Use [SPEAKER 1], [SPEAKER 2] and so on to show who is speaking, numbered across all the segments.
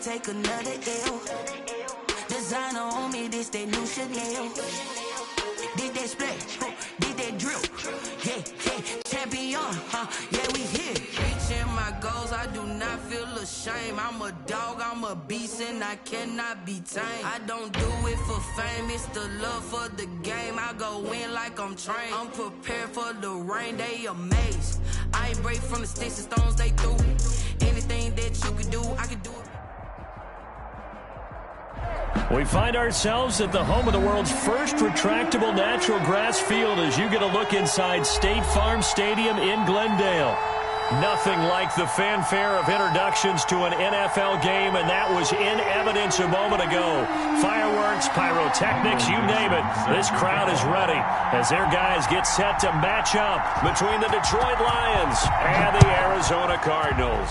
[SPEAKER 1] take another L. Designer on me, this that new Chanel. Did that splash, did that drip. Yeah, champion, yeah, we here. Reaching my goals, I do not feel ashamed. I'm a dog, I'm a beast, and I cannot be tamed. I don't do it for fame, it's the love for the game. I go in like I'm trained. I'm prepared for the rain, they amazed. I ain't break from the sticks and stones they threw. Anything that you can do, I can do it.
[SPEAKER 2] We find ourselves at the home of the world's first retractable natural grass field as you get a look inside State Farm Stadium in Glendale. Nothing like the fanfare of introductions to an NFL game, and that was in evidence a moment ago. Fireworks, pyrotechnics, you name it. This crowd is ready as their guys get set to match up between the Detroit Lions and the Arizona Cardinals.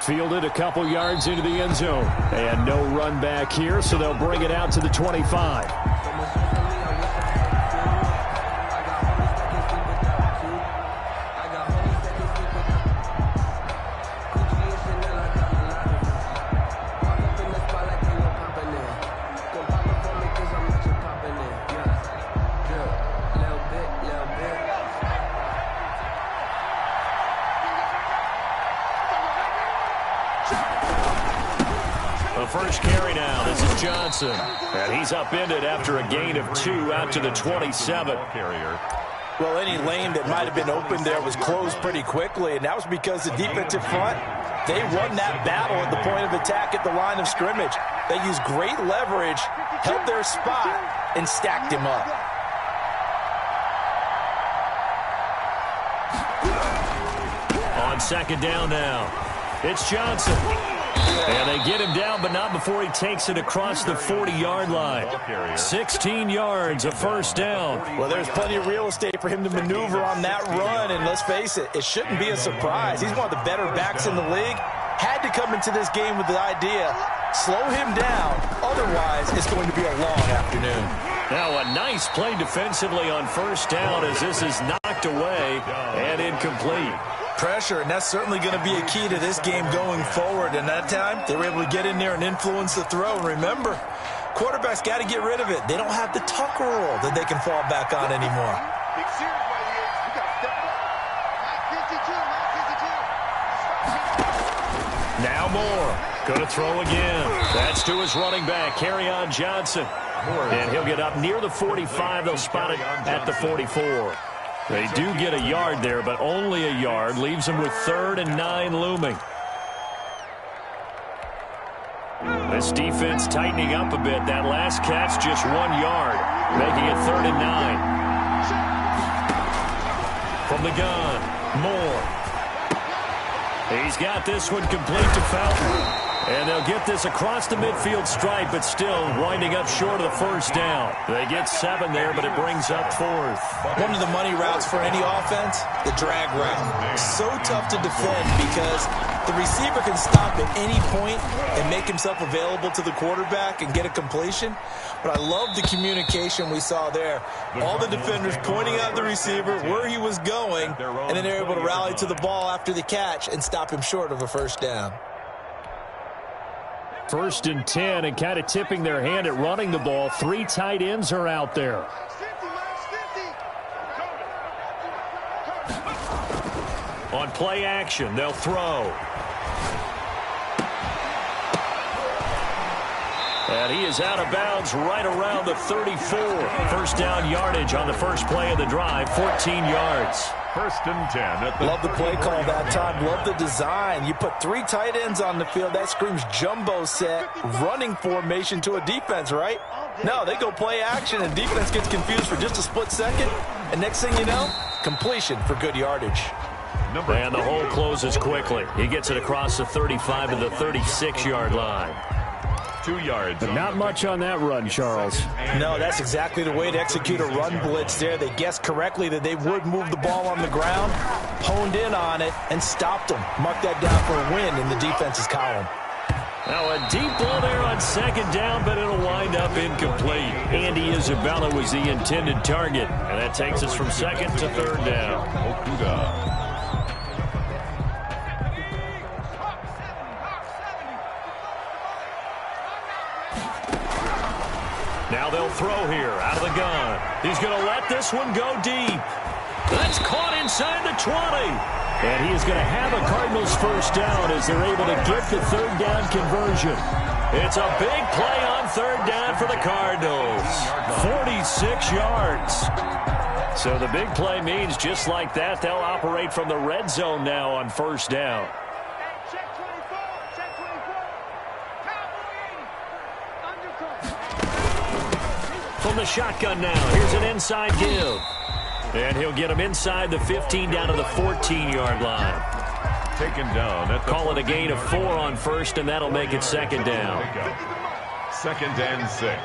[SPEAKER 2] Fielded a couple yards into the end zone. And no run back here, so they'll bring it out to the 25. First carry now. This is Johnson. And he's upended after a gain of 2 out to the 27.
[SPEAKER 3] Well, any lane that might have been open there was closed pretty quickly, and that was because the defensive front, they won that battle at the point of attack at the line of scrimmage. They used great leverage, held their spot, and stacked him up.
[SPEAKER 2] On second down now, it's Johnson. And they get him down, but not before he takes it across the 40-yard line. 16 yards, a first down.
[SPEAKER 3] Well, there's plenty of real estate for him to maneuver on that run, and let's face it, it shouldn't be a surprise. He's one of the better backs in the league. Had to come into this game with the idea, slow him down, otherwise it's going to be a long afternoon.
[SPEAKER 2] Now a nice play defensively on first down as this is knocked away and incomplete.
[SPEAKER 3] Pressure, and that's certainly going to be a key to this game going forward. And that time, they were able to get in there and influence the throw. And remember, quarterbacks got to get rid of it. They don't have the tuck rule that they can fall back on anymore.
[SPEAKER 2] Now Moore, going to throw again. That's to his running back, Kerryon Johnson. And he'll get up near the 45. They'll spot it at the 44. They do get a yard there, but only a yard. Leaves them with 3rd and 9 looming. This defense tightening up a bit. That last catch just 1 yard, making it 3rd and 9. From the gun, Moore. He's got this one complete to Fountain. And they'll get this across the midfield stripe, but still winding up short of the first down. They get 7 there, but it brings up 4th.
[SPEAKER 3] One of the money routes for any offense, the drag route. So tough to defend because the receiver can stop at any point and make himself available to the quarterback and get a completion. But I love the communication we saw there. All the defenders pointing out the receiver, where he was going, and then they're able to rally to the ball after the catch and stop him short of a first down.
[SPEAKER 2] 1st and 10, and kind of tipping their hand at running the ball. 3 tight ends are out there. On play action, they'll throw. And he is out of bounds right around the 34. First down yardage on the first play of the drive, 14 yards.
[SPEAKER 4] 1st and 10.
[SPEAKER 3] Love the play call that time. Love the design. You put 3 tight ends on the field. That screams jumbo set, running formation to a defense, right? No, they go play action, and defense gets confused for just a split second. And next thing you know, completion for good yardage.
[SPEAKER 2] And the hole closes quickly. He gets it across the 35 to the 36-yard line.
[SPEAKER 4] 2 yards.
[SPEAKER 2] But not much on that run, Charles.
[SPEAKER 3] No, that's exactly the way to execute a run blitz there. They guessed correctly that they would move the ball on the ground, honed in on it, and stopped them. Mark that down for a win in the defense's column.
[SPEAKER 2] Now a deep ball there on second down, but it'll wind up incomplete. Andy Isabella was the intended target, and that takes us from 2nd to 3rd down. they'll throw here out of the gun. He's going to let this one go deep. That's caught inside the 20. And he is going to have a Cardinals first down as they're able to get the third down conversion. It's a big play on third down for the Cardinals. 46 yards. So the big play means just like that, they'll operate from the red zone now on first down. From the shotgun now, here's an inside give. And he'll get him inside the 15 down to the 14-yard line.
[SPEAKER 4] Taken down.
[SPEAKER 2] Call it a gain of 4 on first, and that'll make it second down.
[SPEAKER 4] Second and 6.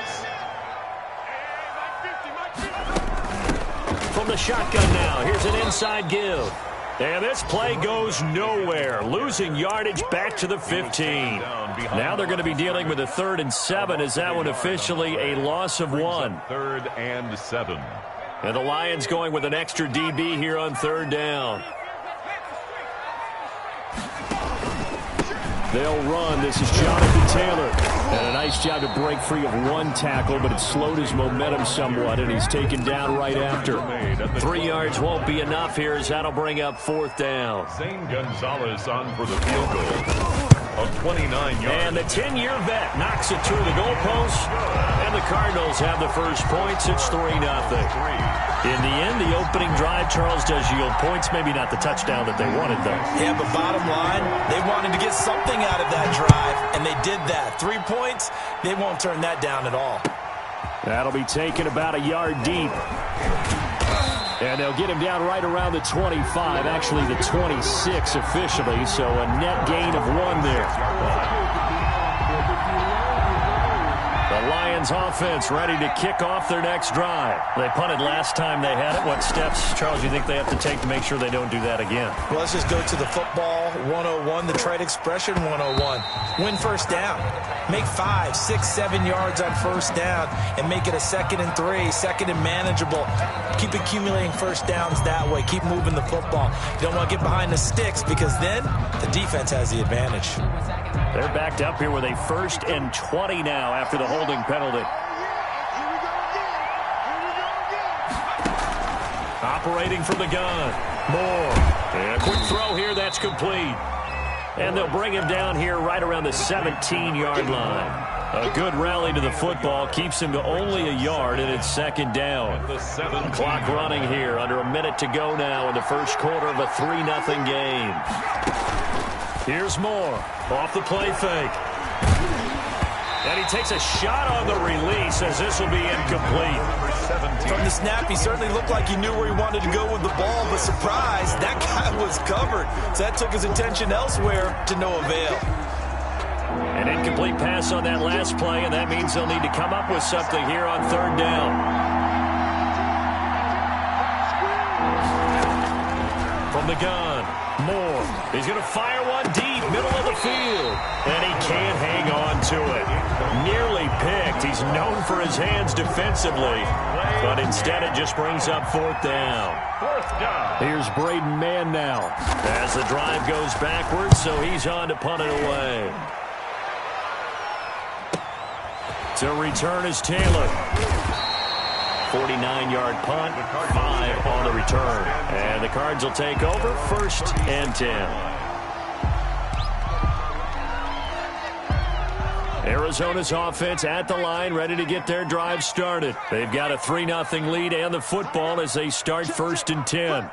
[SPEAKER 2] From the shotgun now, here's an inside give. And this play goes nowhere, losing yardage back to the 15. Now they're going to be dealing with a 3rd and 7 as that one officially a loss of 1.
[SPEAKER 4] 3rd and 7.
[SPEAKER 2] And the Lions going with an extra DB here on third down. They'll run. This is Jonathan Taylor. And a nice job to break free of one tackle, but it slowed his momentum somewhat, and he's taken down right after. 3 yards won't be enough here as that'll bring up 4th down.
[SPEAKER 4] Zane Gonzalez on for the field goal of 29 yards.
[SPEAKER 2] And the 10-year vet knocks it through the goalpost, and the Cardinals have the first points. It's 3-0. In the end, the opening drive, Charles, does yield points. Maybe not the touchdown that they wanted, though.
[SPEAKER 3] Yeah, but bottom line, they wanted to get something out of that drive, and they did that. 3 points, they won't turn that down at all.
[SPEAKER 2] That'll be taken about a yard deep. And they'll get him down right around the 25, actually the 26 officially, so a net gain of 1 there. The Lions offense ready to kick off their next drive. They punted last time they had it. What steps, Charles, you think they have to take to make sure they don't do that again?
[SPEAKER 3] Well, let's just go to the football 101, the trade expression 101. Win first down. Make 5, 6, 7 yards on first down and make it a 2nd and 3, 2nd and manageable. Keep accumulating first downs that way. Keep moving the football. You don't want to get behind the sticks because then the defense has the advantage.
[SPEAKER 2] They're backed up here with a 1st and 20 now after the holding penalty. Operating from the gun. Moore. And a quick throw here. That's complete. And they'll bring him down here right around the 17-yard line. A good rally to the football keeps him to only a yard, and it's 2nd down. Clock running here. Under a minute to go now in the first quarter of a 3-0 game. Here's Moore off the play fake. And he takes a shot on the release as this will be incomplete.
[SPEAKER 3] From the snap, he certainly looked like he knew where he wanted to go with the ball, but surprise, that guy was covered. So that took his attention elsewhere to no avail.
[SPEAKER 2] An incomplete pass on that last play, and that means they'll need to come up with something here on 3rd down. From the gun, Moore. He's going to fire one deep, middle of the field. And he can't hang on to it. Nearly picked. He's known for his hands defensively. But instead it just brings up 4th down. Here's Braden Mann now. As the drive goes backwards, so he's on to punt it away. To return is Taylor. 49-yard punt, 5 on the return. And the Cards will take over 1st and 10. Arizona's offense at the line, ready to get their drive started. They've got a 3-0 lead and the football as they start 1st and 10.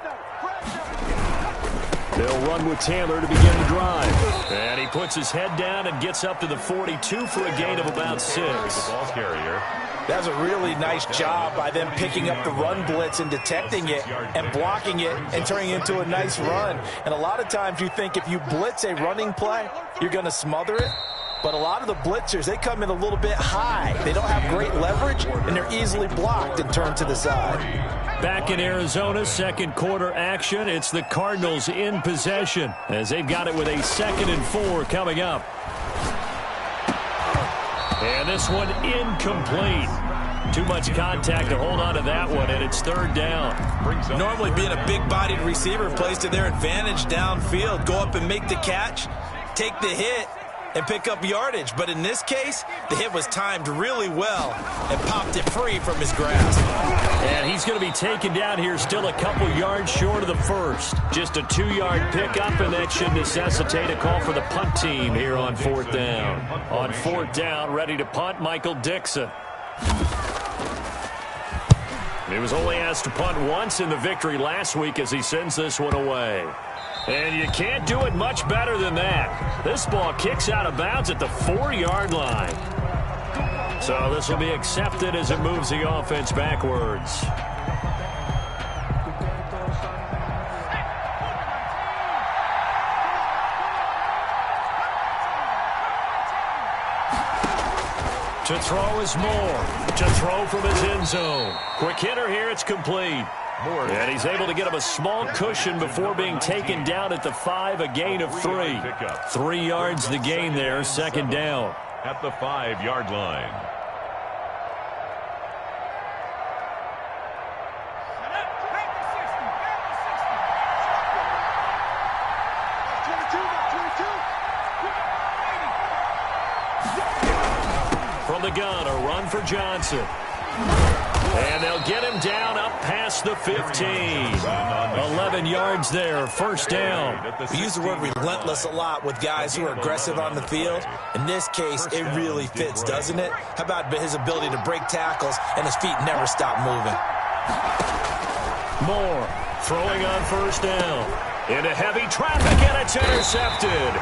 [SPEAKER 2] They'll run with Taylor to begin the drive. And he puts his head down and gets up to the 42 for a gain of about 6.
[SPEAKER 4] Ball carrier.
[SPEAKER 3] That was a really nice job by them picking up the run blitz and detecting it and blocking it and turning it into a nice run. And a lot of times you think if you blitz a running play, you're going to smother it. But a lot of the blitzers, they come in a little bit high. They don't have great leverage, and they're easily blocked and turned to the side.
[SPEAKER 2] Back in Arizona, 2nd quarter action. It's the Cardinals in possession as they've got it with a 2nd and 4 coming up. And this one incomplete. Too much contact to hold on to that one, and it's 3rd down.
[SPEAKER 3] Normally being a big-bodied receiver plays to their advantage downfield. Go up and make the catch, take the hit, and pick up yardage. But in this case, the hit was timed really well and popped it free from his grasp.
[SPEAKER 2] And he's going to be taken down here still a couple yards short of the first. Just a 2-yard pickup, and that should necessitate a call for the punt team here on 4th down. On 4th down, ready to punt, Michael Dixon. He was only asked to punt once in the victory last week as he sends this one away. And you can't do it much better than that. This ball kicks out of bounds at the 4-yard line. So this will be accepted as it moves the offense backwards. To throw is Moore. To throw from his end zone. Quick hitter here, it's complete. And he's able to get him a small cushion before being taken down at the 5, a gain of 3. 3 yards the gain there, 2nd down.
[SPEAKER 4] At the 5-yard line.
[SPEAKER 2] From the gun, a run for Johnson. And they'll get him down up past the 15. 11 yards there, 1st down.
[SPEAKER 3] We use the word relentless a lot with guys who are aggressive on the field. In this case, it really fits, doesn't it? How about his ability to break tackles and his feet never stop moving?
[SPEAKER 2] Moore throwing on 1st down. Into heavy traffic, and it's intercepted.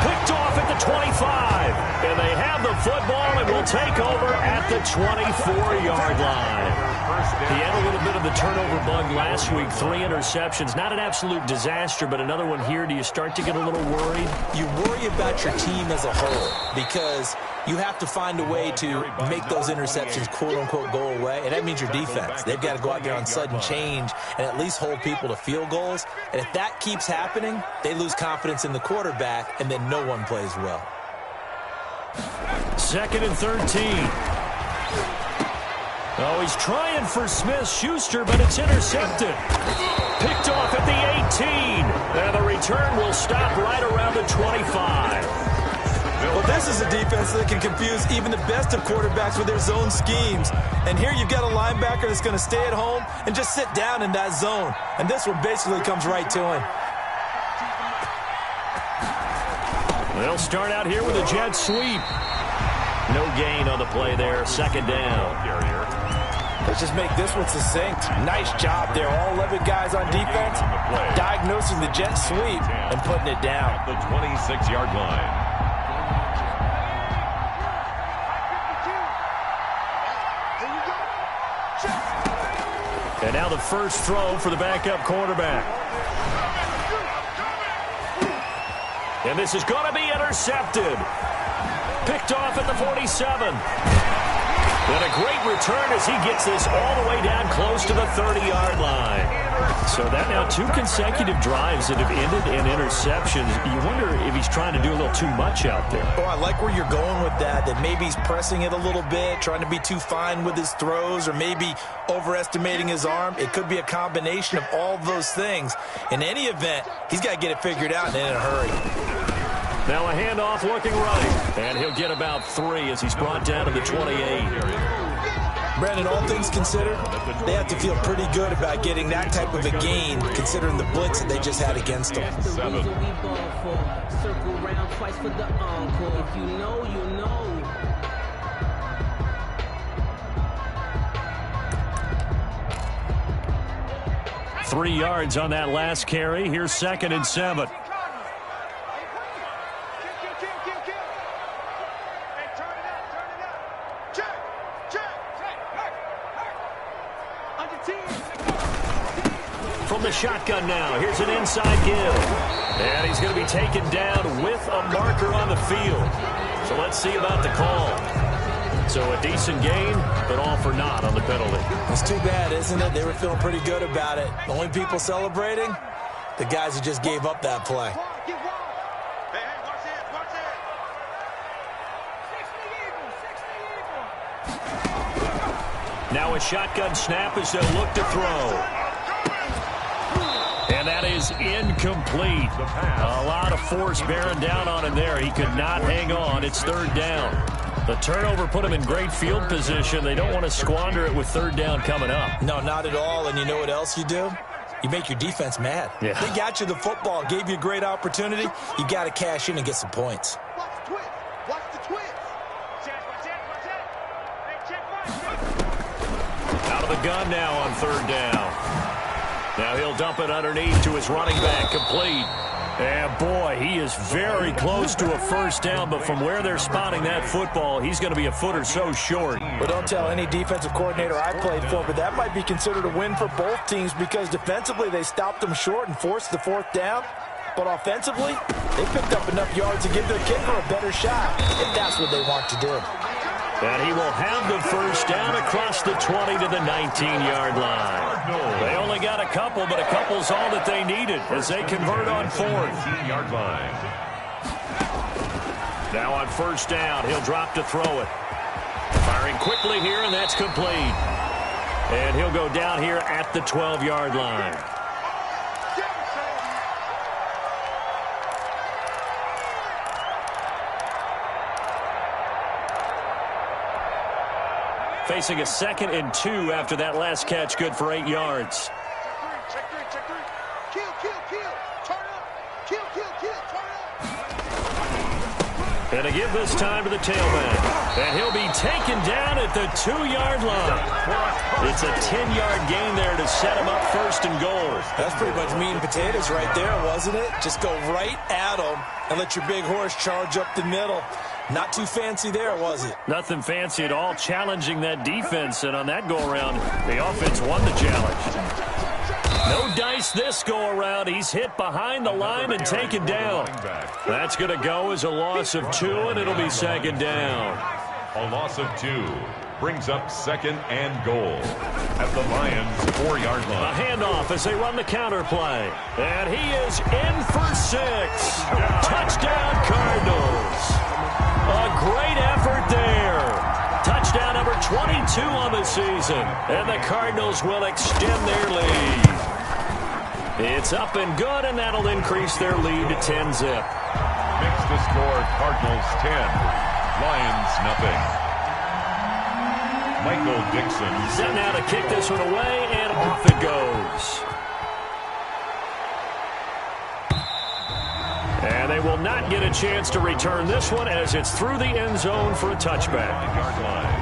[SPEAKER 2] Picked off at the 25. And they have the football and will take over at the 24-yard line. He had a little bit of the turnover bug last week. 3 interceptions. Not an absolute disaster, but another one here. Do you start to get a little worried?
[SPEAKER 3] You worry about your team as a whole because you have to find a way to make those interceptions, quote-unquote, go away. And that means your defense. They've got to go out there on sudden change and at least hold people to field goals. And if that keeps happening, they lose confidence in the quarterback, and then no one plays well.
[SPEAKER 2] 2nd and 13. Oh, he's trying for Smith-Schuster, but it's intercepted. Picked off at the 18. And the return will stop right around the 25.
[SPEAKER 3] Well, this is a defense that can confuse even the best of quarterbacks with their zone schemes. And here you've got a linebacker that's going to stay at home and just sit down in that zone. And this one basically comes right to him.
[SPEAKER 2] They'll start out here with a jet sweep. No gain on the play there, 2nd down.
[SPEAKER 3] Let's just make this one succinct. Nice job there. All 11 guys on defense diagnosing the jet sweep and putting it down.
[SPEAKER 4] At the 26-yard line.
[SPEAKER 2] And now the first throw for the backup quarterback. And this is going to be intercepted. Picked off at the 47. And a great return as he gets this all the way down close to the 30-yard line. So that now 2 consecutive drives that have ended in interceptions. You wonder if he's trying to do a little too much out there.
[SPEAKER 3] Oh, I like where you're going with that maybe he's pressing it a little bit, trying to be too fine with his throws, or maybe overestimating his arm. It could be a combination of all those things. In any event, he's got to get it figured out and in a hurry.
[SPEAKER 2] Now a handoff looking right. And he'll get about 3 as he's brought down to the 28.
[SPEAKER 3] Brandon, all things considered, they have to feel pretty good about getting that type of a gain, considering the blitz that they just had against them.
[SPEAKER 4] 7.
[SPEAKER 5] Circle round twice for the encore. If you know, you know.
[SPEAKER 2] Three yards on that last carry. Here's 2nd and 7. From the shotgun now, here's an inside give. And he's going to be taken down with a marker on the field. So let's see about the call. So a decent gain, but all for naught on the penalty.
[SPEAKER 3] It's too bad, isn't it? They were feeling pretty good about it. The only people celebrating, the guys who just gave up that play. Now a shotgun snap as they'll look to throw.
[SPEAKER 2] And that is is incomplete. A lot of force bearing down on him there. He could not hang on. It's third down. The turnover put him in great field position. They don't want to squander it with third down coming up.
[SPEAKER 3] No, not at all. And you know what else you do? You make your defense mad.
[SPEAKER 2] Yeah.
[SPEAKER 3] They got you the football, gave you a great opportunity. You got to cash in and get some points.
[SPEAKER 6] Watch the twist.
[SPEAKER 2] Out of the gun now on third down. Now he'll dump it underneath to his running back, complete. And boy, he is very close to a first down, but from where they're spotting that football, he's going to be a foot or so short.
[SPEAKER 3] Well, don't tell any defensive coordinator I played for, but that might be considered a win for both teams because defensively they stopped them short and forced the fourth down. But offensively, they picked up enough yards to give their kicker a better shot, if that's what they want to do.
[SPEAKER 2] And he will have the first down across the 20 to the 19-yard line. They only got a couple, but a couple's all that they needed as they convert on fourth.
[SPEAKER 4] 19-yard line.
[SPEAKER 2] Now on first down, he'll drop to throw it. Firing quickly here, and that's complete. And he'll go down here at the 12-yard line. Facing a 2nd and 2 after that last catch, good for 8 yards.
[SPEAKER 6] Check three. Kill. Turn up. Kill. Turn up.
[SPEAKER 2] And to give this time to the tailback. And he'll be taken down at the 2-yard line. It's a 10-yard gain there to set him up first and goal.
[SPEAKER 3] That's pretty much meat and potatoes right there, wasn't it? Just go right at him and let your big horse charge up the middle. Not too fancy there, was it?
[SPEAKER 2] Nothing fancy at all, challenging that defense. And on that go-around, the offense won the challenge. No dice this go-around. He's hit behind the line and taken down. That's going to go as a loss of 2, and it'll be 2nd down.
[SPEAKER 4] A loss of 2 brings up 2nd and goal at the Lions' 4-yard line.
[SPEAKER 2] A handoff as they run the counter play. And he is in for 6. Touchdown, Cardinals. A great effort there. Touchdown number 22 on the season. And the Cardinals will extend their lead. It's up and good, and that'll increase their lead to 10-zip.
[SPEAKER 4] Makes the score Cardinals 10, Lions nothing. Michael Dixon.
[SPEAKER 2] Set now to kick this one away, and off it goes. And they will not get a chance to return this one as it's through the end zone for a touchback.
[SPEAKER 4] 9-yard line.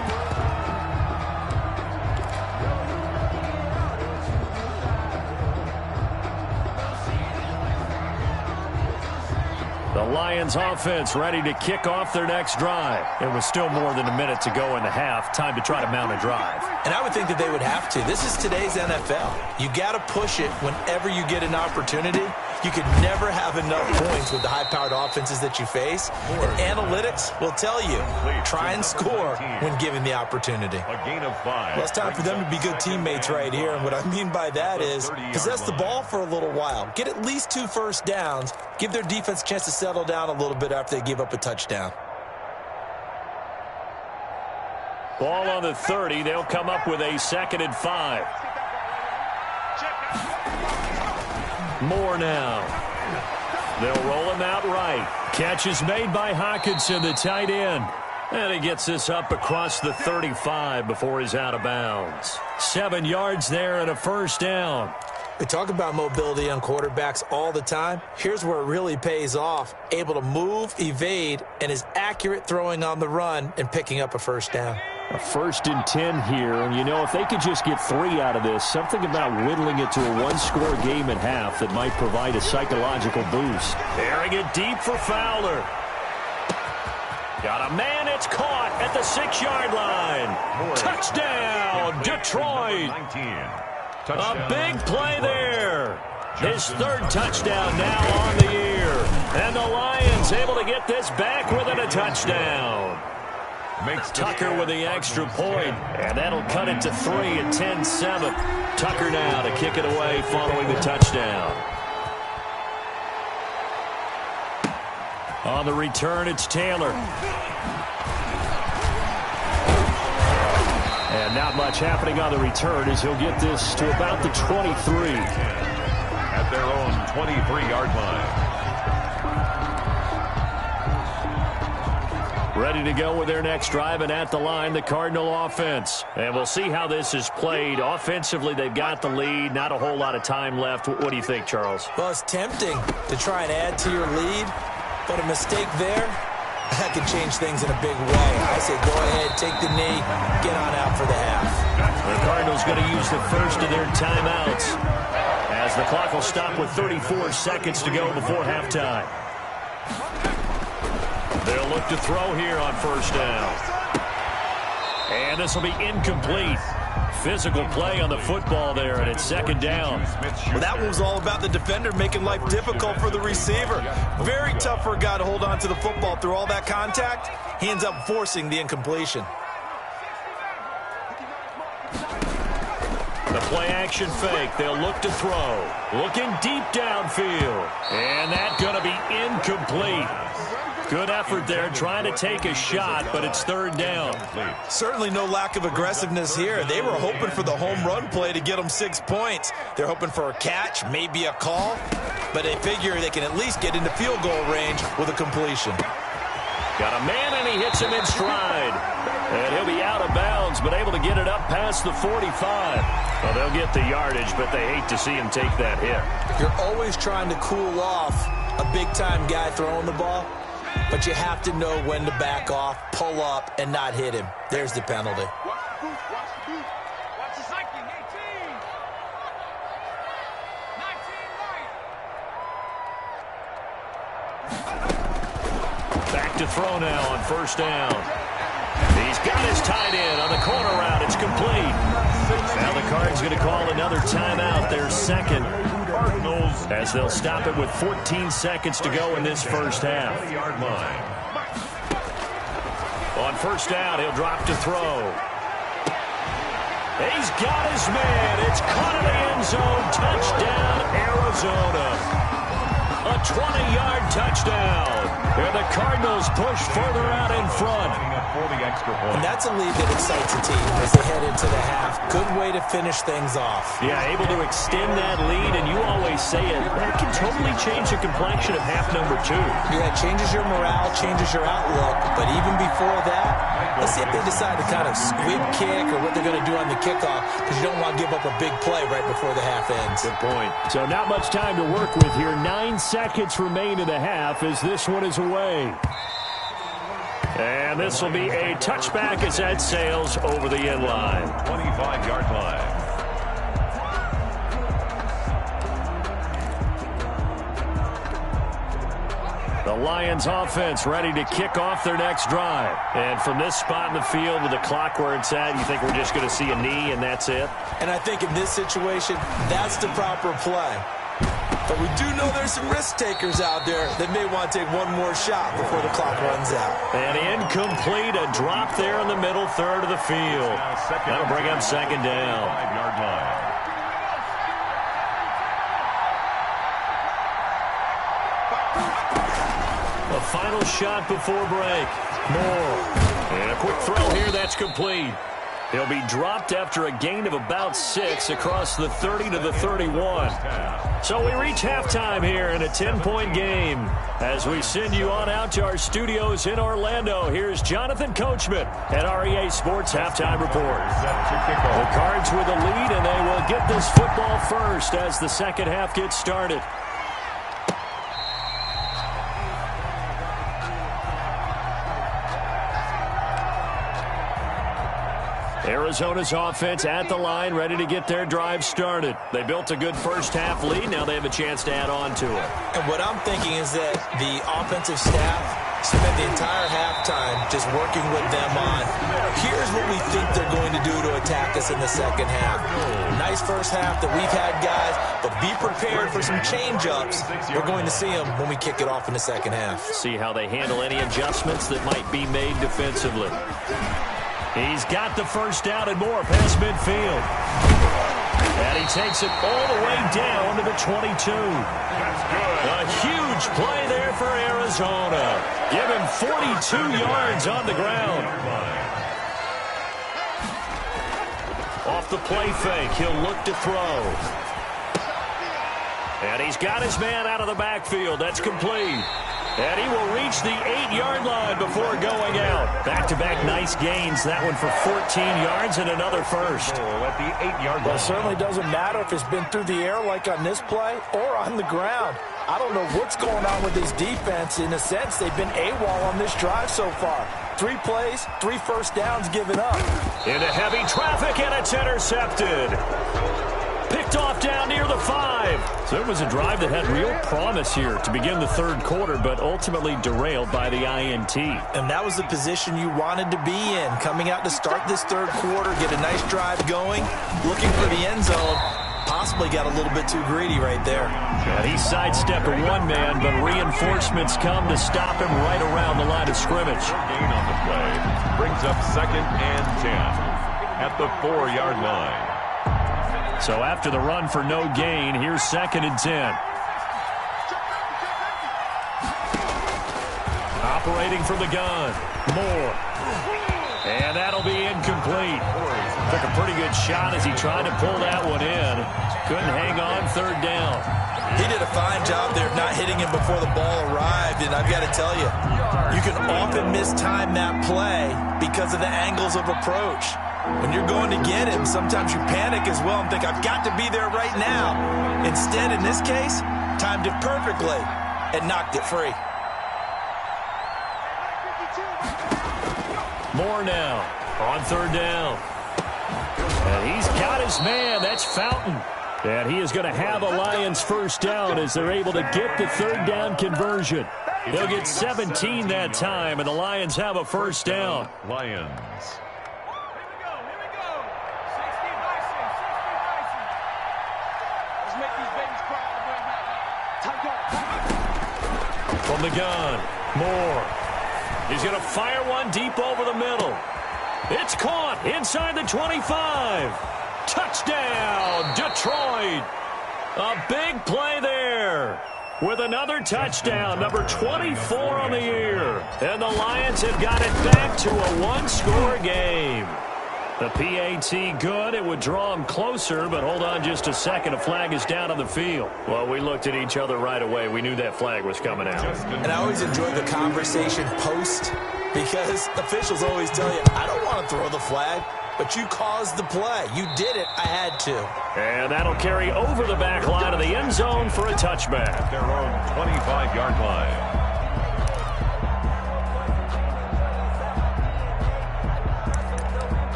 [SPEAKER 2] The Lions offense ready to kick off their next drive. It was still more than a minute to go in the half. Time to try to mount a drive.
[SPEAKER 3] And I would think that they would have to. This is today's NFL. You got to push it whenever you get an opportunity. You could never have enough points with the high-powered offenses that you face. And analytics will tell you, try and score when given the opportunity.
[SPEAKER 4] A gain of 5.
[SPEAKER 3] Well, it's time for them to be good teammates right here. And what I mean by that is possess the ball for a little while. Get at least 2 first downs. Give their defense a chance to settle down a little bit after they give up a touchdown.
[SPEAKER 2] Ball on the 30. They'll come up with a 2nd and 5. More now. They'll roll him out right. Catch is made by Hawkinson, the tight end. And he gets this up across the 35 before he's out of bounds. 7 yards there and a first down.
[SPEAKER 3] We talk about mobility on quarterbacks all the time. Here's where it really pays off. Able to move, evade, and is accurate throwing on the run and picking up a first down.
[SPEAKER 2] A 1st and 10 here, and you know, if they could just get 3 out of this, something about whittling it to a 1-score game at half that might provide a psychological boost. Bearing it deep for Fowler. Got a man, it's caught at the 6-yard line. Touchdown, Detroit.
[SPEAKER 4] 19.
[SPEAKER 2] A big play there. His 3rd touchdown now on the year. And the Lions able to get this back within a touchdown. Tucker with the extra point, and that'll cut it to 3 at 10-7. Tucker now to kick it away following the touchdown. On the return, it's Taylor. And not much happening on the return as he'll get this to about the 23.
[SPEAKER 4] At at their own 23-yard line.
[SPEAKER 2] Ready to go with their next drive, and at the line, the Cardinal offense. And we'll see how this is played. Offensively, they've got the lead. Not a whole lot of time left. What do you think, Charles?
[SPEAKER 3] Well, it's tempting to try and add to your lead, but a mistake there, that could change things in a big way. I say go ahead, take the knee, get on out for the half.
[SPEAKER 2] The Cardinals going to use the first of their timeouts, as the clock will stop with 34 seconds to go before halftime. They'll look to throw here on first down. And this will be incomplete. Physical play on the football there, and it's second down.
[SPEAKER 3] Well, that one was all about the defender making life difficult for the receiver. Very tough for a guy to hold on to the football through all that contact. He ends up forcing the incompletion.
[SPEAKER 2] The play-action fake. They'll look to throw. Looking deep downfield. And that's going to be incomplete. Good effort there, trying to take a shot, but it's third down.
[SPEAKER 3] Certainly no lack of aggressiveness here. They were hoping for the home run play to get them 6 points. They're hoping for a catch, maybe a call, but they figure they can at least get into field goal range with a completion.
[SPEAKER 2] Got a man, and he hits him in stride. And he'll be out of bounds, but able to get it up past the 45. Well, they'll get the yardage, but they hate to see him take that hit.
[SPEAKER 3] You're always trying to cool off a big-time guy throwing the ball, but you have to know when to back off, pull up, and not hit him. There's the penalty.
[SPEAKER 6] Watch the boot, watch the boot. Watch the cycling, 18. 19 right.
[SPEAKER 2] Back to throw now on first down. He's got his tight end on the corner route. It's complete. Now the Cards going to call another timeout, their second, as they'll stop it with 14 seconds to go in this first half. On first down, he'll drop to throw. He's got his man. It's caught in the end zone. Touchdown, Arizona. A 20-yard touchdown. And the Cardinals push further out in front.
[SPEAKER 3] And that's a lead that excites a team as they head into the half. Good way to finish things off.
[SPEAKER 2] Yeah, able to extend that lead, and you always say it, that can totally change the complexion of half number 2.
[SPEAKER 3] Yeah, it changes your morale, changes your outlook. But even before that, let's see if they decide to kind of squib kick or what they're going to do on the kickoff, because you don't want to give up a big play right before the half ends.
[SPEAKER 2] Good point. So not much time to work with here. 9 seconds remain in the half as this one is away. And this will be a touchback as that sails over the end line.
[SPEAKER 4] 25-yard line.
[SPEAKER 2] The Lions offense ready to kick off their next drive. And from this spot in the field with the clock where it's at, you think we're just going to see a knee and that's it?
[SPEAKER 3] And I think in this situation, that's the proper play. But we do know there's some risk takers out there that may want to take one more shot before the clock runs out.
[SPEAKER 2] And incomplete, a drop there in the middle third of the field. That'll bring up second down.
[SPEAKER 4] 5-yard line.
[SPEAKER 2] A final shot before break. Moore. And a quick throw here, that's complete. He'll be dropped after a gain of about 6 across the 30 to the 31. So we reach halftime here in a 10-point game. As we send you on out to our studios in Orlando, here's Jonathan Coachman at REA Sports Halftime Report. The Cards with a lead, and they will get this football first as the second half gets started. Arizona's offense at the line, ready to get their drive started. They built a good first half lead. Now they have a chance to add on to it.
[SPEAKER 3] And what I'm thinking is that the offensive staff spent the entire halftime just working with them on, here's what we think they're going to do to attack us in the second half. Nice first half that we've had, guys, but be prepared for some change-ups. We're going to see them when we kick it off in the second half.
[SPEAKER 2] See how they handle any adjustments that might be made defensively. He's got the first down and more past midfield. And he takes it all the way down to the 22.
[SPEAKER 4] That's good.
[SPEAKER 2] A huge play there for Arizona. Give him 42 yards on the ground. Off the play fake, he'll look to throw. And he's got his man out of the backfield. That's complete. And he will reach the 8-yard line before going out. Back-to-back nice gains. That one for 14 yards and another first.
[SPEAKER 4] At the 8-yard line.
[SPEAKER 3] Well, it certainly doesn't matter if it's been through the air like on this play or on the ground. I don't know what's going on with this defense. In a sense, they've been AWOL on this drive so far. 3 plays, 3 first downs given up.
[SPEAKER 2] Into heavy traffic, and it's intercepted. Picked off down near the 5. So it was a drive that had real promise here to begin the third quarter, but ultimately derailed by the INT.
[SPEAKER 3] And that was the position you wanted to be in. Coming out to start this third quarter, get a nice drive going, looking for the end zone. Possibly got a little bit too greedy right there.
[SPEAKER 2] And he sidestepped one man, but reinforcements come to stop him right around the line of scrimmage.
[SPEAKER 4] Gain on the play brings up 2nd and 10 at the 4-yard line.
[SPEAKER 2] So after the run for no gain, here's 2nd and 10. Operating from the gun, Moore. And that'll be incomplete. Took a pretty good shot as he tried to pull that one in. Couldn't hang on 3rd down.
[SPEAKER 3] He did a fine job there of not hitting him before the ball arrived, and I've got to tell you, you can often mistime that play because of the angles of approach. When you're going to get him, sometimes you panic as well and think, I've got to be there right now. Instead, in this case, timed it perfectly and knocked it free.
[SPEAKER 2] Moore now on 3rd down. And he's got his man. That's Fountain. And he is going to have a Lions first down as they're able to get the 3rd down conversion. They'll get 17 that time, and the Lions have a first down.
[SPEAKER 4] Lions.
[SPEAKER 2] From the gun, Moore. He's going to fire one deep over the middle. It's caught inside the 25. Touchdown, Detroit. A big play there with another touchdown, number 24 on the year. And the Lions have got it back to a one-score game. The PAT good. It would draw him closer, but hold on just a second. A flag is down on the field. Well, we looked at each other right away. We knew that flag was coming out.
[SPEAKER 3] And I always enjoy the conversation post because officials always tell you, I don't want to throw the flag, but you caused the play. You did it. I had to.
[SPEAKER 2] And that'll carry over the back line of the end zone for a touchback.
[SPEAKER 4] At their own 25-yard line.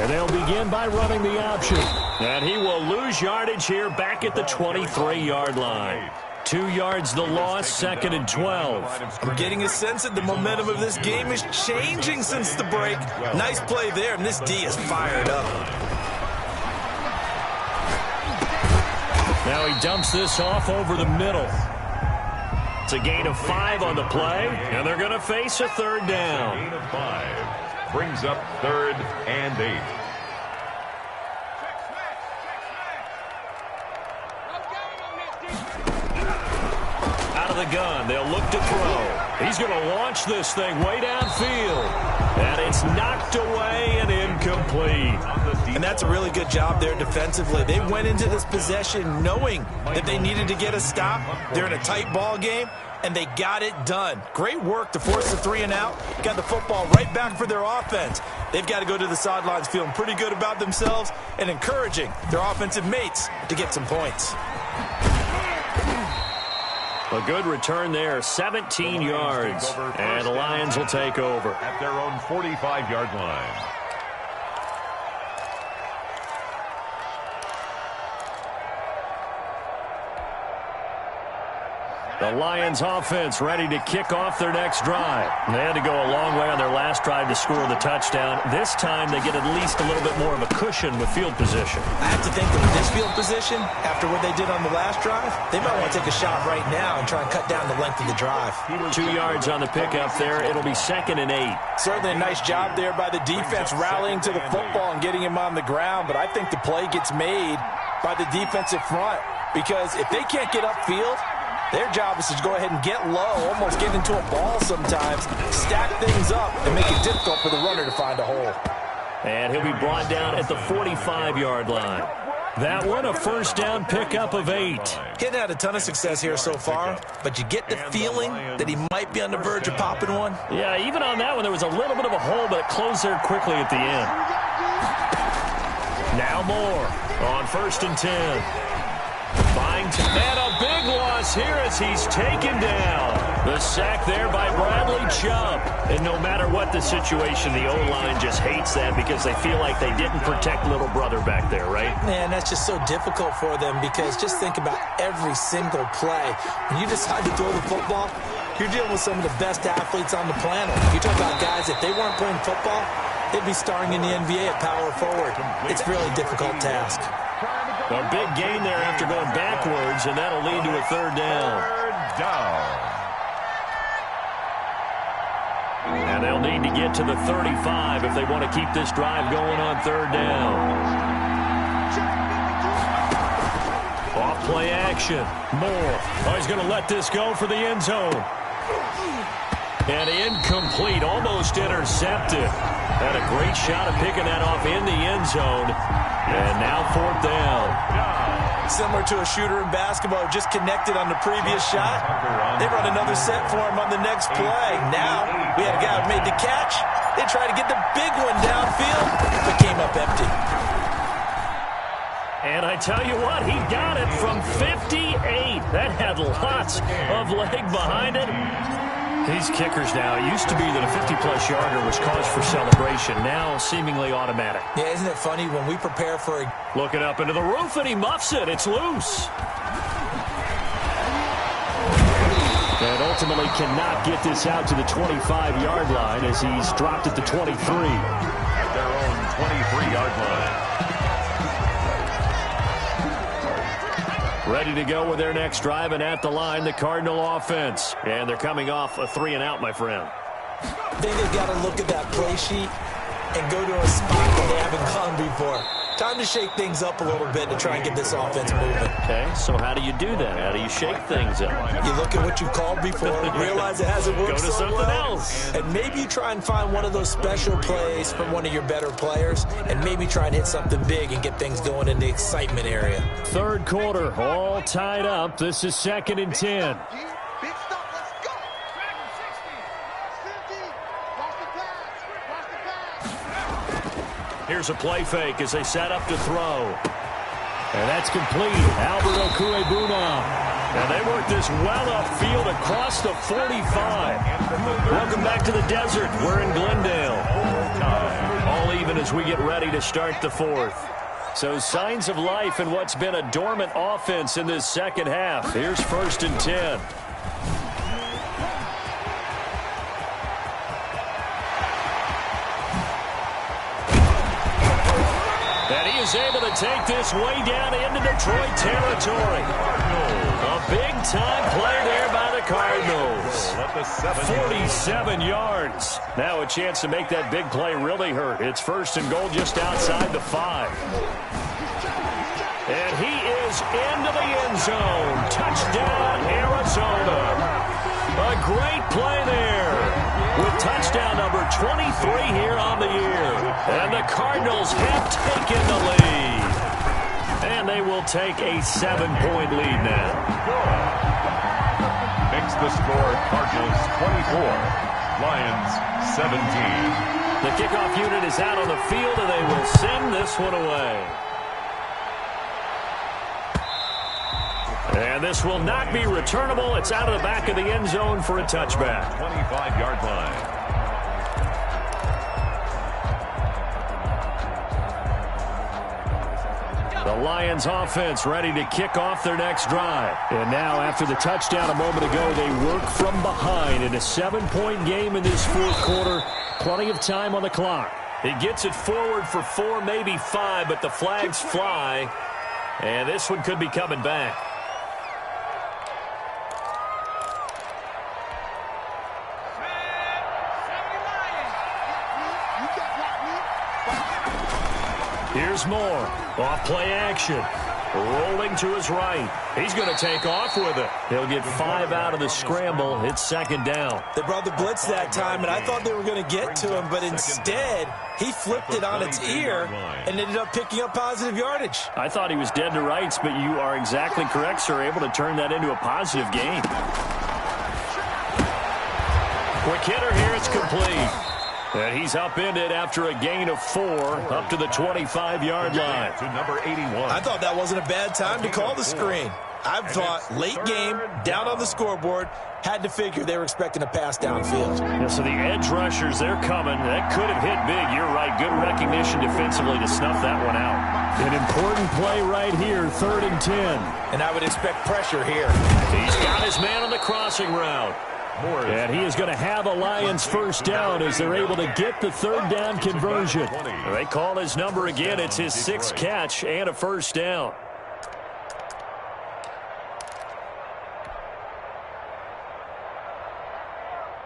[SPEAKER 2] And they'll begin by running the option. And he will lose yardage here back at the 23-yard line. 2 yards the loss, 2nd and 12.
[SPEAKER 3] I'm getting a sense that the momentum of this game is changing since the break. Nice play there, and this D is fired up.
[SPEAKER 2] Now he dumps this off over the middle. It's a gain of 5 on the play, and they're going to face a 3rd down.
[SPEAKER 4] Gain of 5 brings up 3rd and 8.
[SPEAKER 2] Out of the gun, they'll look to throw. He's going to launch this thing way downfield. And it's knocked away and incomplete.
[SPEAKER 3] And that's a really good job there defensively. They went into this possession knowing that they needed to get a stop. They're in a tight ball game, and they got it done. Great work to force the 3 and out. Got the football right back for their offense. They've got to go to the sidelines feeling pretty good about themselves and encouraging their offensive mates to get some points.
[SPEAKER 2] A good return there, 17 yards, and the Lions will take over.
[SPEAKER 4] At their own 45-yard line.
[SPEAKER 2] The Lions offense ready to kick off their next drive. They had to go a long way on their last drive to score the touchdown. This time they get at least a little bit more of a cushion with field position.
[SPEAKER 3] I have to think that with this field position, after what they did on the last drive, they might want to take a shot right now and try and cut down the length of the drive.
[SPEAKER 2] 2 yards on the pickup there. It'll be 2nd and 8.
[SPEAKER 3] Certainly a nice job there by the defense rallying to the football and getting him on the ground, but I think the play gets made by the defensive front because if they can't get upfield, Their job is to go ahead and get low, almost get into a ball sometimes, stack things up, and make it difficult for the runner to find a hole.
[SPEAKER 2] And he'll be brought down at the 45-yard line. That one, a first down pickup of 8.
[SPEAKER 3] He hadn't had a ton of success here so far, but you get the feeling that he might be on the verge of popping one.
[SPEAKER 2] Yeah, even on that one, there was a little bit of a hole, but it closed there quickly at the end. Now Moore on 1st and 10. And a big loss here as he's taken down. The sack there by Bradley Chubb. And no matter what the situation, the O-line just hates that because they feel like they didn't protect little brother back there, right?
[SPEAKER 3] Man, that's just so difficult for them because just think about every single play. When you decide to throw the football, you're dealing with some of the best athletes on the planet. You talk about guys, if they weren't playing football, they'd be starring in the NBA at power forward. It's a really difficult task.
[SPEAKER 2] A big gain there after going backwards, and that'll lead to a 3rd down. And they'll need to get to the 35 if they want to keep this drive going on 3rd down. Off play action. Moore. Oh, he's going to let this go for the end zone. And incomplete, almost intercepted. Had a great shot of picking that off in the end zone. And now 4th down.
[SPEAKER 3] Similar to a shooter in basketball, just connected on the previous shot. They run another set for him on the next play. Now, we had a guy who made the catch. They tried to get the big one downfield, but came up empty.
[SPEAKER 2] And I tell you what, he got it from 58. That had lots of leg behind it. These kickers now, it used to be that a 50-plus yarder was cause for celebration. Now, seemingly automatic.
[SPEAKER 3] Yeah, isn't it funny when we prepare for a...
[SPEAKER 2] Looking up into the roof, and he muffs it. It's loose. And ultimately cannot get this out to the 25-yard line as he's dropped at the 23.
[SPEAKER 4] At their own 23-yard line.
[SPEAKER 2] Ready to go with their next drive, and at the line, the Cardinal offense. And they're coming off a 3-and-out, my friend.
[SPEAKER 3] I think they've got to look at that play sheet and go to a spot that they haven't gone before. Time to shake things up a little bit to try and get this offense moving.
[SPEAKER 2] Okay, so how do you do that? How do you shake things up?
[SPEAKER 3] You look at what you called before, realize it hasn't worked
[SPEAKER 2] Go to
[SPEAKER 3] so
[SPEAKER 2] something
[SPEAKER 3] well,
[SPEAKER 2] else.
[SPEAKER 3] and maybe you try and find one of those special plays from one of your better players, and maybe try and hit something big and get things going in the excitement area.
[SPEAKER 2] 3rd quarter, all tied up. This is 2nd and 10.
[SPEAKER 6] Big stop, let's go. Dragon 60. 50. Watch the pass.
[SPEAKER 2] Here's a play fake as they set up to throw. And that's complete. Albert Okuebuna. And they work this well upfield across the 45. Welcome back to the desert. We're in Glendale. All even as we get ready to start the 4th. So signs of life in what's been a dormant offense in this second half. Here's 1st and 10. And he is able to take this way down into Detroit territory. A big-time play there by the Cardinals. 47 yards. Now a chance to make that big play really hurt. It's 1st and goal just outside the 5. And he is into the end zone. Touchdown, Arizona. A great play there with touchdown number 23 here on the year. And the Cardinals have taken the lead. And they will take a 7-point lead now.
[SPEAKER 4] Makes the score Cardinals 24, Lions 17.
[SPEAKER 2] The kickoff unit is out on the field, and they will send this one away. And this will not be returnable. It's out of the back of the end zone for a touchback.
[SPEAKER 4] 25-yard line.
[SPEAKER 2] The Lions offense ready to kick off their next drive. And now after the touchdown a moment ago, they work from behind in a 7-point game in this 4th quarter. Plenty of time on the clock. He gets it forward for 4, maybe 5, but the flags fly. And this one could be coming back. Here's Moore. Off play action. Rolling to his right. He's going to take off with it. He'll get 5 out of the scramble. It's second down.
[SPEAKER 3] They brought the blitz that time, and I thought they were going to get to him, but instead he flipped it on its ear and ended up picking up positive yardage.
[SPEAKER 2] I thought he was dead to rights, but you are exactly correct, sir. Able to turn that into a positive gain. Quick hitter here. It's complete. And he's upended after a gain of 4 up to the 25-yard line.
[SPEAKER 4] To number 81.
[SPEAKER 3] I thought that wasn't a bad time to call the screen. I thought late game, down on the scoreboard, had to figure they were expecting a pass downfield.
[SPEAKER 2] Yeah, so the edge rushers, they're coming. That could have hit big. You're right. Good recognition defensively to snuff that one out. An important play right here, 3rd and 10.
[SPEAKER 3] And I would expect pressure here.
[SPEAKER 2] He's got his man on the crossing route. And he is going to have a Lions first down as they're able to get the 3rd down conversion. They call his number again. It's his 6th catch and a first down.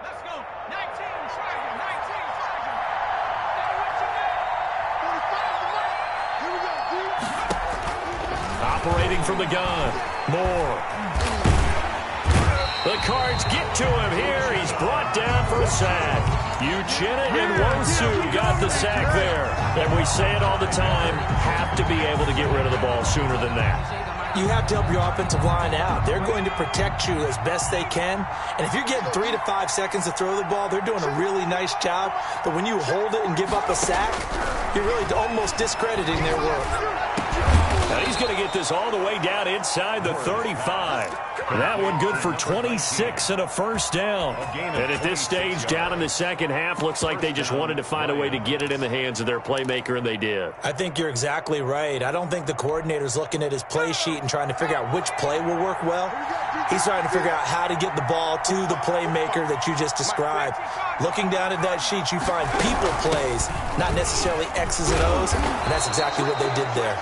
[SPEAKER 6] Let's go. 19, Charger. 19, Charger. 45 Here we go, dude.
[SPEAKER 2] Operating from the gun. Moore. The Cards get to him here. He's brought down for a sack. Uchenna and Wosu got the sack there. And we say it all the time, have to be able to get rid of the ball sooner than that.
[SPEAKER 3] You have to help your offensive line out. They're going to protect you as best they can. And if you're getting 3 to 5 seconds to throw the ball, they're doing a really nice job. But when you hold it and give up a sack, you're really almost discrediting their work.
[SPEAKER 2] Now he's going to get this all the way down inside the 35. That one good for 26 and a first down. And at this stage, down in the second half, looks like they just wanted to find a way to get it in the hands of their playmaker, and they did.
[SPEAKER 3] I think you're exactly right. I don't think the coordinator's looking at his play sheet and trying to figure out which play will work well. He's trying to figure out how to get the ball to the playmaker that you just described. Looking down at that sheet, you find people plays, not necessarily X's and O's, and that's exactly what they did there.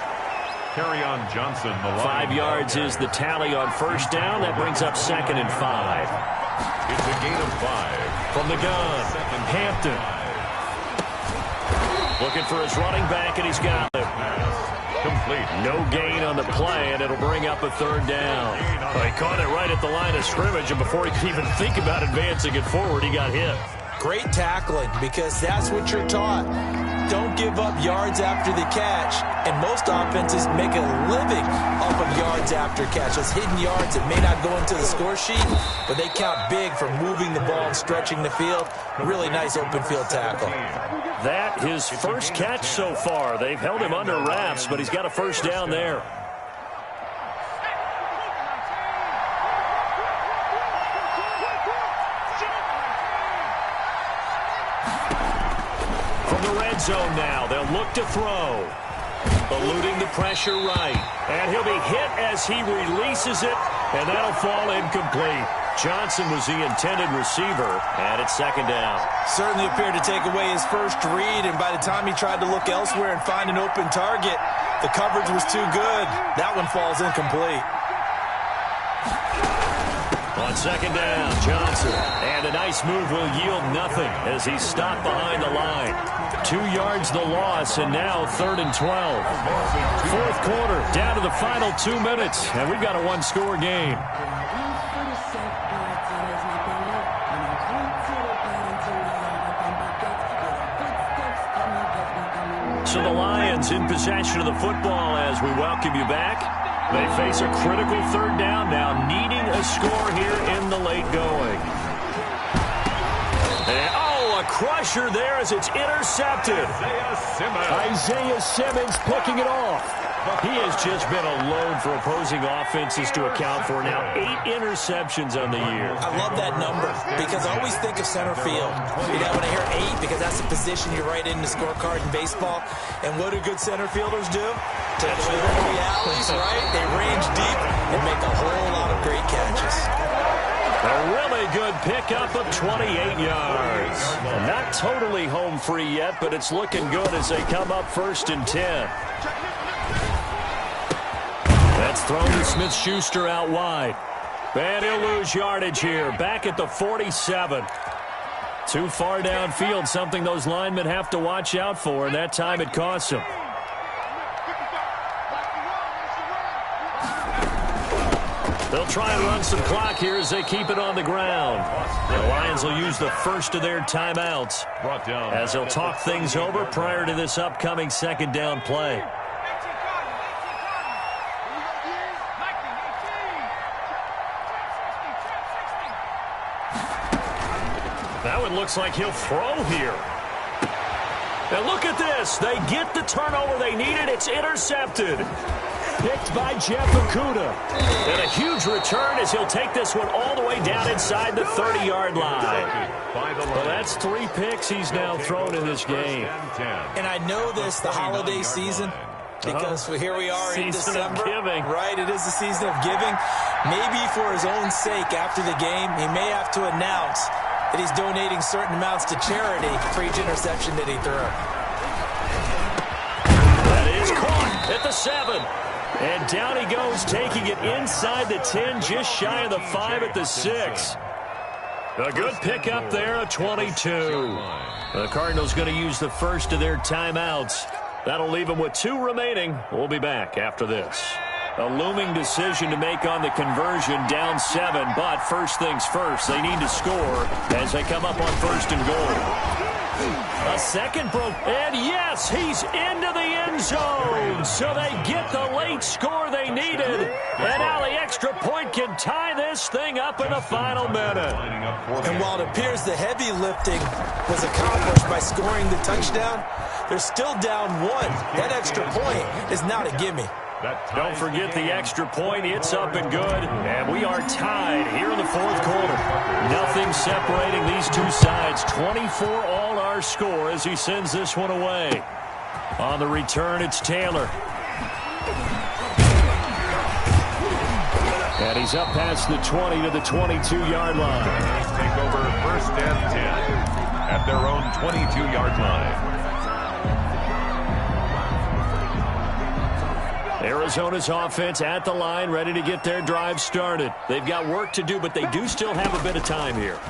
[SPEAKER 4] Kerryon Johnson, the
[SPEAKER 2] 5 yards is the tally on first down. That brings up 2nd and 5.
[SPEAKER 4] It's a gain of 5.
[SPEAKER 2] From the gun, Hampton. Looking for his running back, and he's got it.
[SPEAKER 4] Complete.
[SPEAKER 2] No gain on the play, and it'll bring up a 3rd down. Well, he caught it right at the line of scrimmage, and before he could even think about advancing it forward, he got hit.
[SPEAKER 3] Great tackling, because that's what you're taught. Don't give up yards after the catch. And most offenses make a living off of yards after catch. Those hidden yards that may not go into the score sheet, but they count big for moving the ball and stretching the field. Really nice open field tackle.
[SPEAKER 2] That his first catch so far. They've held him under wraps, but he's got a first down there. Zone now. They'll look to throw. Eluding the pressure right. And he'll be hit as he releases it, and that'll fall incomplete. Johnson was the intended receiver, and it's 2nd down.
[SPEAKER 3] Certainly appeared to take away his first read, and by the time he tried to look elsewhere and find an open target, the coverage was too good. That one falls incomplete.
[SPEAKER 2] On 2nd down, Johnson. And a nice move will yield nothing as he's stopped behind the line. 2 yards the loss, and now 3rd and 12. 4th quarter, down to the final 2 minutes, and we've got a 1-score game. So the Lions in possession of the football as we welcome you back. They face a critical 3rd down now, needing a score here in the late going. And, a crusher there as it's intercepted. Isaiah Simmons picking it off. He has just been a load for opposing offenses to account for now. 8 interceptions on the year.
[SPEAKER 3] I love that number because I always think of center field. You know, when I hear 8, because that's the position you write in the scorecard in baseball. And what do good center fielders do? Take away the alleys, right? They range deep and make a whole lot of great catches.
[SPEAKER 2] A really good pickup of 28 yards. Not totally home free yet, but it's looking good as they come up 1st and 10. That's thrown to Smith-Schuster out wide. And he'll lose yardage here. Back at the 47. Too far downfield, something those linemen have to watch out for, and that time it costs them. They'll try and run some clock here as they keep it on the ground. The Lions will use the first of their timeouts as they'll talk things over prior to this upcoming second down play. That one looks like he'll throw here. And look at this. They get the turnover they needed. It's intercepted. Picked by Jeff Okudah. And a huge return as he'll take this one all the way down inside the 30-yard line. Well, that's 3 picks he's now thrown in this game.
[SPEAKER 3] And I know this, the holiday season, because here we are in December.
[SPEAKER 2] Season of giving.
[SPEAKER 3] Right, it is the season of giving. Maybe for his own sake after the game, he may have to announce that he's donating certain amounts to charity for each interception that he threw.
[SPEAKER 2] That is caught at the 7. And down he goes, taking it inside the 10, just shy of the 5 at the 6. A good pickup there, a 22. The Cardinals going to use the first of their timeouts. That'll leave them with 2 remaining. We'll be back after this. A looming decision to make on the conversion, down 7. But first things first, they need to score as they come up on first and goal. A second broke, and yes, he's into the end zone. So they get the late score they needed. And now the extra point can tie this thing up in the final minute.
[SPEAKER 3] And while it appears the heavy lifting was accomplished by scoring the touchdown, they're still down 1. That extra point is not a gimme.
[SPEAKER 2] Don't forget the extra point. It's up and good. And we are tied here in the 4th quarter. Nothing separating these two sides. 24 all our score as he sends this one away. On the return, it's Taylor. And he's up past the 20 to the 22-yard line.
[SPEAKER 4] Take over first and 10 at their own 22-yard line.
[SPEAKER 2] Arizona's offense at the line, ready to get their drive started. They've got work to do, but they do still have a bit of time here.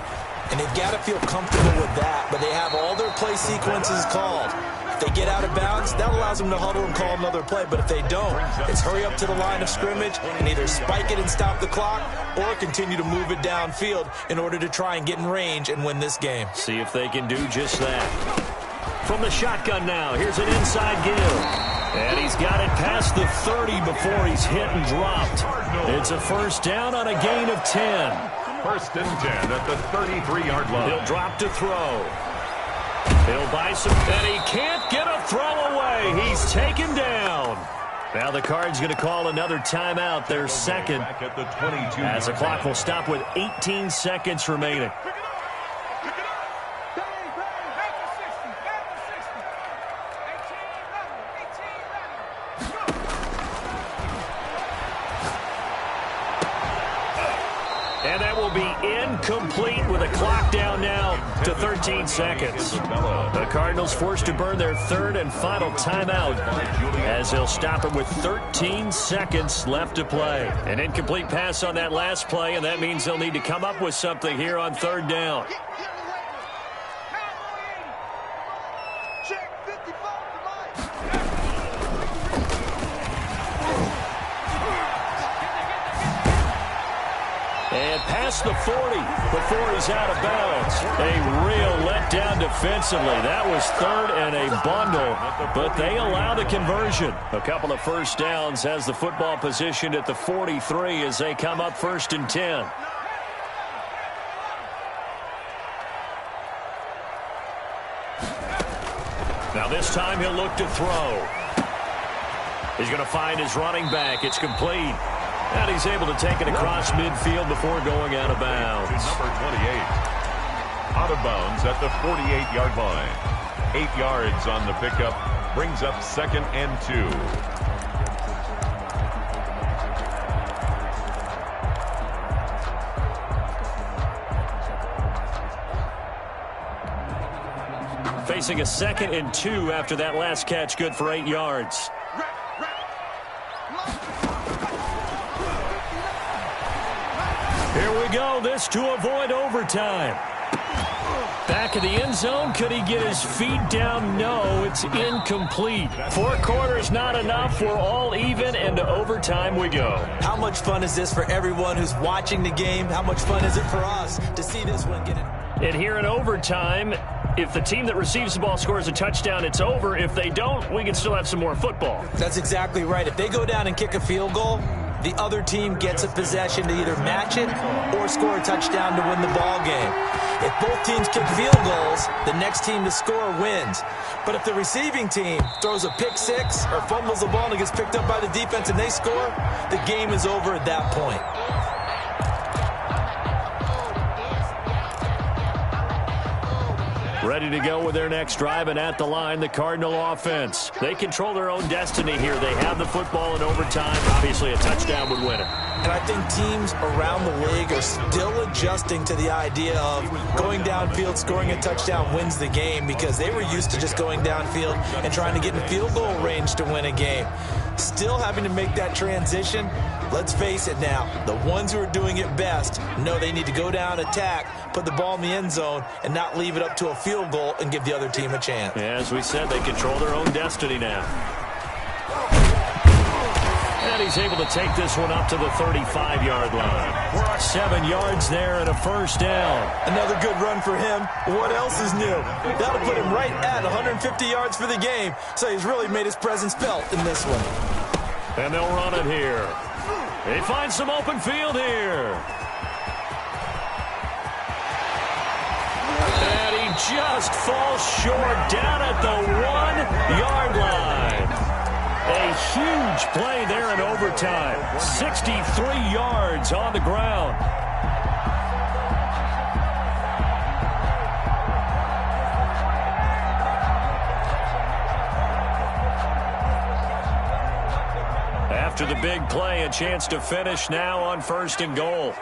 [SPEAKER 3] And they've got to feel comfortable with that, but they have all their play sequences called. If they get out of bounds, that allows them to huddle and call another play. But if they don't, it's hurry up to the line of scrimmage and either spike it and stop the clock or continue to move it downfield in order to try and get in range and win this game.
[SPEAKER 2] See if they can do just that. From the shotgun now, here's an inside give. And he's got it past the 30 before he's hit and dropped. It's a first down on a gain of 10.
[SPEAKER 4] First and 10 at the 33-yard line.
[SPEAKER 2] He'll drop to throw. He'll buy some, and he can't get a throw away. He's taken down. Now the Cards going to call another timeout, their second, as the clock will stop with 18 seconds remaining. And that will be incomplete with a clock down now to 13 seconds. The Cardinals forced to burn their 3rd and final timeout as they'll stop it with 13 seconds left to play. An incomplete pass on that last play, and that means they'll need to come up with something here on 3rd down. And past the 40 before he's out of bounds. A real letdown defensively. That was 3rd and a bundle, but they allow the conversion. A couple of first downs has the football positioned at the 43 as they come up 1st and 10. Now this time he'll look to throw. He's going to find his running back. It's complete. And he's able to take it across midfield before going out of bounds.
[SPEAKER 4] Number 28. Out of bounds at the 48-yard line. 8 yards on the pickup. Brings up 2nd and 2.
[SPEAKER 2] Facing a 2nd and 2 after that last catch, good for 8 yards. Here we go, this to avoid overtime. Back of the end zone. Could he get his feet down? No, it's incomplete. 4 quarters not enough. We're all even, and to overtime we go.
[SPEAKER 3] How much fun is this for everyone who's watching the game? How much fun is it for us to see this one get it?
[SPEAKER 2] And here in overtime, if the team that receives the ball scores a touchdown, it's over. If they don't, we can still have some more football.
[SPEAKER 3] That's exactly right. If they go down and kick a field goal, the other team gets a possession to either match it or score a touchdown to win the ball game. If both teams kick field goals, the next team to score wins. But if the receiving team throws a pick six or fumbles the ball and it gets picked up by the defense and they score, the game is over at that point.
[SPEAKER 2] Ready to go with their next drive, and at the line, the Cardinal offense. They control their own destiny here. They have the football in overtime. Obviously, a touchdown would win it.
[SPEAKER 3] And I think teams around the league are still adjusting to the idea of going downfield, scoring a touchdown wins the game, because they were used to just going downfield and trying to get in field goal range to win a game. Still having to make that transition. Let's face it now, the ones who are doing it best know they need to go down, attack, put the ball in the end zone, and not leave it up to a field goal and give the other team a chance.
[SPEAKER 2] Yeah, as we said, they control their own destiny now. And he's able to take this one up to the 35-yard line. 7 yards there and a first down.
[SPEAKER 3] Another good run for him. What else is new? That'll put him right at 150 yards for the game, so he's really made his presence felt in this one.
[SPEAKER 2] And they'll run it here. They find some open field here. And he just falls short down at the 1-yard line. A huge play there in overtime. 63 yards on the ground. After the big play, a chance to finish now on 1st and goal.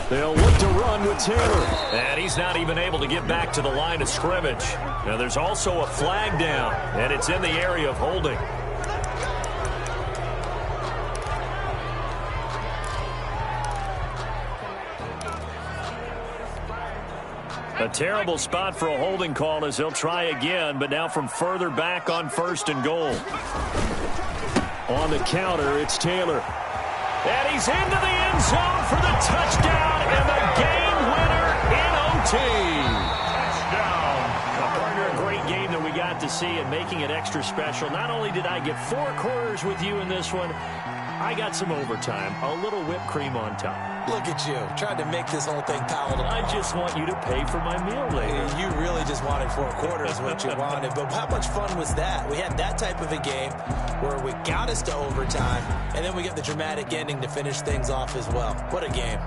[SPEAKER 2] They'll look to run with Taylor. And he's not even able to get back to the line of scrimmage. Now there's also a flag down, and it's in the area of holding. A terrible spot for a holding call as they'll try again, but now from further back on 1st and goal. On the counter, it's Taylor. And he's into the end zone for the touchdown and the game winner in OT. Touchdown. A great game that we got to see, and making it extra special. Not only did I get 4 quarters with you in this one, I got some overtime, a little whipped cream on top.
[SPEAKER 3] Look at you, trying to make this whole thing palatable.
[SPEAKER 2] I just want you to pay for my meal later.
[SPEAKER 3] You really just wanted 4 quarters what you wanted, but how much fun was that? We had that type of a game where we got us to overtime, and then we get the dramatic ending to finish things off as well. What a game.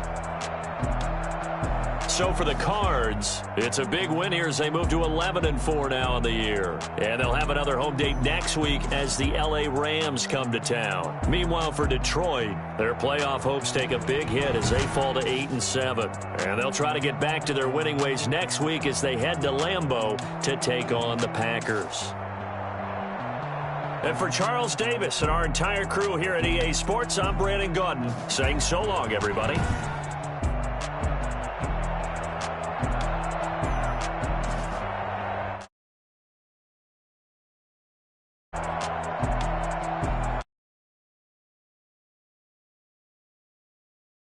[SPEAKER 2] So for the Cards, it's a big win here as they move to 11-4 now in the year. And they'll have another home date next week as the LA Rams come to town. Meanwhile, for Detroit, their playoff hopes take a big hit as they fall to 8-7. And they'll try to get back to their winning ways next week as they head to Lambeau to take on the Packers. And for Charles Davis and our entire crew here at EA Sports, I'm Brandon Gaudin saying so long, everybody.